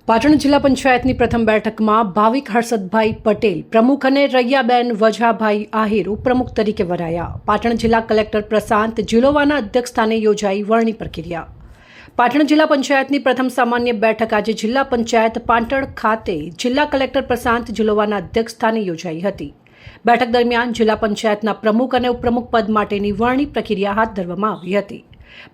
પાટણ જિલ્લા પંચાયતની પ્રથમ બેઠકમાં ભાવિક હર્ષદભાઈ પટેલ પ્રમુખ અને રૈયાબેન વજાભાઈ આહિર ઉપપ્રમુખ તરીકે વરાયા. પાટણ જિલ્લા કલેક્ટર પ્રશાંત જિલોવાના અધ્યક્ષસ્થાને યોજાઈ વરણી પ્રક્રિયા. પાટણ જિલ્લા પંચાયતની પ્રથમ સામાન્ય બેઠક આજે જિલ્લા પંચાયત પાટણ ખાતે જિલ્લા કલેક્ટર પ્રશાંત જિલોવાના અધ્યક્ષસ્થાને યોજાઈ હતી. બેઠક દરમિયાન જિલ્લા પંચાયતના પ્રમુખ અને ઉપપ્રમુખ પદ માટેની વરણી પ્રક્રિયા હાથ ધરવામાં આવી હતી.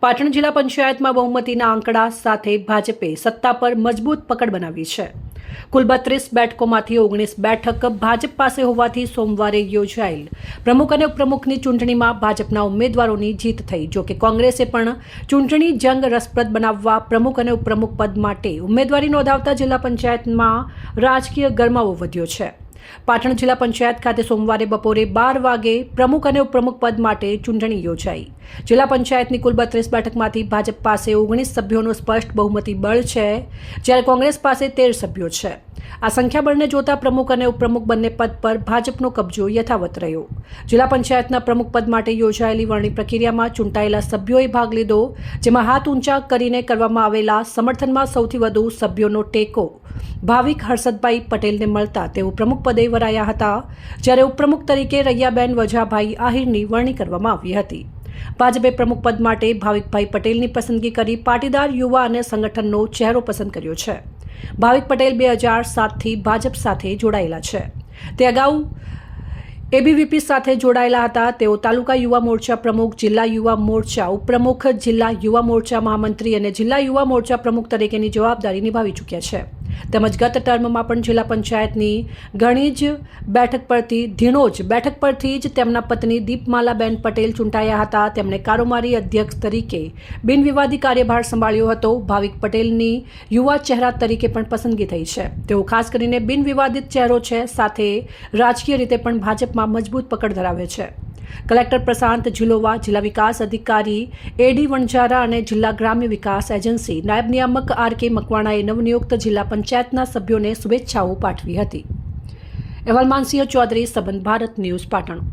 પાટણ જિલ્લા પંચાયતમાં બહુમતીના આંકડા સાથે ભાજપે સત્તા પર મજબૂત પકડ બનાવી છે. કુલ 32 બેઠકોમાંથી 19 બેઠક ભાજપ પાસે હોવાથી સોમવારે યોજાયેલ પ્રમુખ અને ઉપપ્રમુખની ચૂંટણીમાં ભાજપના ઉમેદવારોની જીત થઈ. જોકે કોંગ્રેસે પણ ચૂંટણી જંગ રસપ્રદ બનાવવા પ્રમુખ અને ઉપપ્રમુખ પદ માટે ઉમેદવારી નોંધાવતા જિલ્લા પંચાયતમાં રાજકીય ગરમાવો વધ્યો છે. પાટણ જિલ્લા પંચાયત ખાતે સોમવારે બપોરે 12 વાગે પ્રમુખ અને ઉપપ્રમુખ પદ માટે ચૂંટણી યોજાઈ. જિલ્લા પંચાયતની કુલ 32 બેઠકમાંથી ભાજપ પાસે 19 સભ્યોનું સ્પષ્ટ બહુમતી બળ છે, જ્યારે કોંગ્રેસ પાસે 13 સભ્યો છે. આ સંખ્યાબળને જોતા પ્રમુખ અને ઉપપ્રમુખ બંને પદ પર ભાજપનો કબજો યથાવત રહ્યો. જિલ્લા પંચાયતના પ્રમુખ પદ માટે યોજાયેલી વરણી પ્રક્રિયામાં ચૂંટાયેલા સભ્યોએ ભાગ લીધો, જેમાં હાથ ઊંચા કરીને કરવામાં આવેલા સમર્થનમાં સૌથી વધુ સભ્યોનો ટેકો ભાવિક હર્ષદભાઈ પટેલને મળતા તેઓ પ્રમુખ પદે વરાયા હતા, જ્યારે ઉપપ્રમુખ તરીકે રૈયાબેન વજાભાઈ આહિરની વરણી કરવામાં આવી હતી. ભાજપે પ્રમુખ પદ માટે ભાવિકભાઈ પટેલની પસંદગી કરી પાટીદાર યુવા અને સંગઠનનો ચહેરો પસંદ કર્યો છે. ભાવિક પટેલ 2007થી ભાજપ સાથે જોડાયેલા છે. તે અગાઉ એબીવીપી સાથે જોડાયેલા હતા. તેઓ તાલુકા યુવા મોરચા પ્રમુખ, જિલ્લા યુવા મોરચા ઉપપ્રમુખ, જિલ્લા યુવા મોરચા મહામંત્રી અને જિલ્લા યુવા મોરચા પ્રમુખ તરીકેની જવાબદારી નિભાવી ચૂક્યા છે. તેમજ ગત ટર્મમાં પણ જિલ્લા પંચાયતની ઘણી જ બેઠક પરથી ધીણોજ બેઠક પરથી જ તેમના પત્ની દીપમાલાબેન પટેલ ચૂંટાયા હતા. તેમણે કારોબારી અધ્યક્ષ તરીકે બિનવિવાદી કાર્યભાર સંભાળ્યો હતો. ભાવિક પટેલની યુવા ચહેરા તરીકે પણ પસંદગી થઈ છે. તેઓ ખાસ કરીને બિનવિવાદિત ચહેરો છે, સાથે રાજકીય રીતે પણ ભાજપમાં મજબૂત પકડ ધરાવે છે. કલેક્ટર પ્રશાંત જિલોવા, જિલ્લા વિકાસ અધિકારી એડી વણજારા અને જિલ્લા ગ્રામ્ય વિકાસ એજન્સી નાયબ નિયામક આર.કે. મકવાણાએ નવનિયુક્ત જિલ્લા પંચાયતના સભ્યોને શુભેચ્છાઓ પાઠવી હતી. અહેવાલ માનસિંહ ચૌધરી, સંબંધ ભારત ન્યૂઝ, પાટણ.